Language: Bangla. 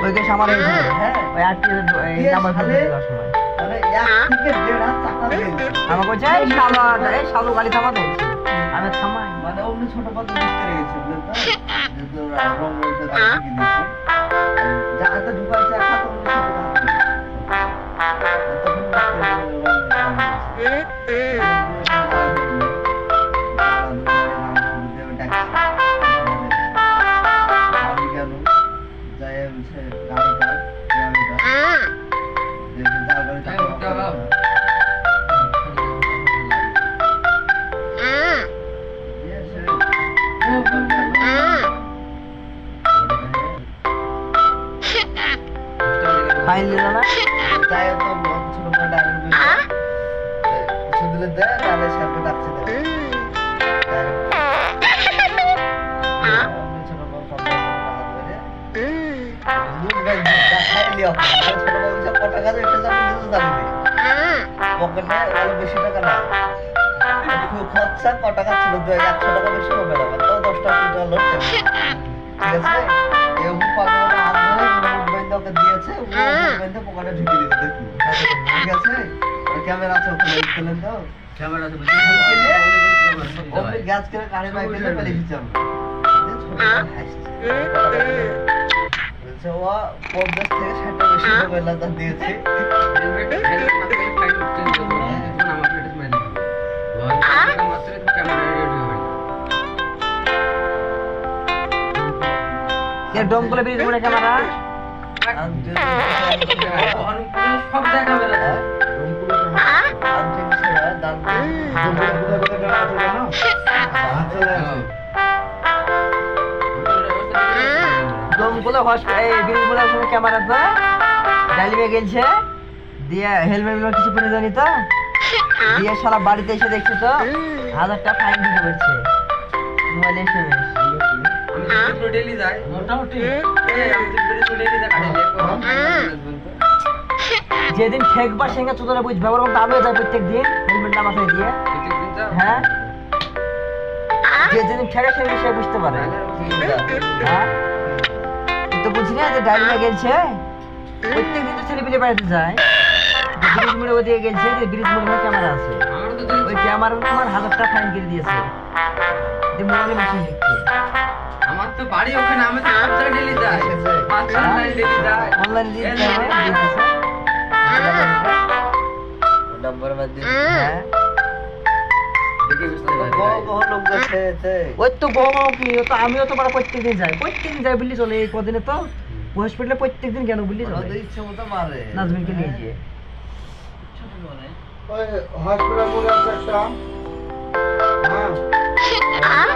ওই কেস আমার এই ওই আটটি এই নাম্বার ফেলে দেওয়ার সময় মানে এক থেকে দেড় হাত টাকা দিয়েছে আমার কইছে এই শালো গাড়ি থামা দেয় আমি থামাই মানে অমনি ছোট পাত্র বুঝতে গেছে বুঝলেন তো যে তো রং রইতে দাঁড়িয়ে কি দিয়েছে জায়গাতে ঢুকাইছে একটা তো অমনি ছোট পাত্র ফাইল দিল না তাই তো ছোট বড় ডায়লগ দিল শুধুলে দেয় তাহলে সামনে ডাকছে দেয় ছোট বড় সব টাকা ধরে মুখ গাই দেখাই লিও ছোট বড় সব টাকা ধরে এটা যাবে দিতে যাবে পকেটে ভালো বেশি টাকা না খুব খরচা কত টাকা ছিল 100 টাকা বেশি হবে না তো 10 টাকা লোড ঠিক আছে এই উপাদানটা হাত ধরে ওকে দিয়েছে ও বন্ধে পকেটে ঢুকে দিতে দেখুন ঠিক আছে আর ক্যামেরা আছে ওখানে দেখলেন তো ক্যামেরা আছে ওকে গ্যাস করে কানে বাইক দিয়ে ফেলে দিচ্ছি আমরা ও 50 থেকে 60 টাকা বেশি হবে লাগা দিয়েছে হেলমেট না করে ফাইন করতে হবে তখন আমার ফেটে মেরে দিবে মাত্র তো ক্যামেরা রেডি হবে কে ডমকলে ব্রিজ মোড়ে ক্যামেরা সব দেখাবে না ডমকলে হসপিটাল এই ব্রিজ মোড়ের সময় ক্যামেরা তো ডালিমে গেলছে দিয়ে হেলমেট কিছু পরে জানি তো দিয়ে শালা বাড়িতে এসে দেখছি তো 1000 টাকা ফাইন দিতে বলছে মোবাইলে এসএমএস আমি তো ডেইলি যাই মোটামুটি আমি তো ডেইলি যাই যেদিন ঠেকবা সেঙ্গা চোদরা বুঝবে ওরকম তো আমিও যাই প্রত্যেক দিন হেলমেটটা মাথায় দিয়ে হ্যাঁ যেদিন ঠেকে সেদিন সে বুঝতে পারে হ্যাঁ তুই তো বুঝলি না যে ডাইরিয়া গেছে প্রত্যেক দিন তো ছেলেপিলে বাড়িতে যায় ব্রিজ মোড়ে ওদিকে গেছে যে ব্রিজ মোড়ে ক্যামেরা আছে ওই ক্যামেরা তোমার 1000 টাকা ফাইন করে দিয়েছে যে মোবাইলে মেশিন লিখছে আমার তো বাড়ি ওখানে আমি তো সব জায়গায় ডেইলি যাই অনলাইন ডেইলি যাই অনলাইন দিয়ে দিয়েছে নম্বর বাদ দিয়ে হ্যাঁ ওই তো গো কি তো আমিও তো বড় প্রত্যেকদিন যাই বললি চলে এই কদিনে তো হসপিটালে প্রত্যেকদিন কেন বললি চলে ইচ্ছে মতো মারে নাজমিনকে নিয়ে গিয়ে ছোট বলে ওই হসপিটাল মোড়ে আছে একটা হ্যাঁ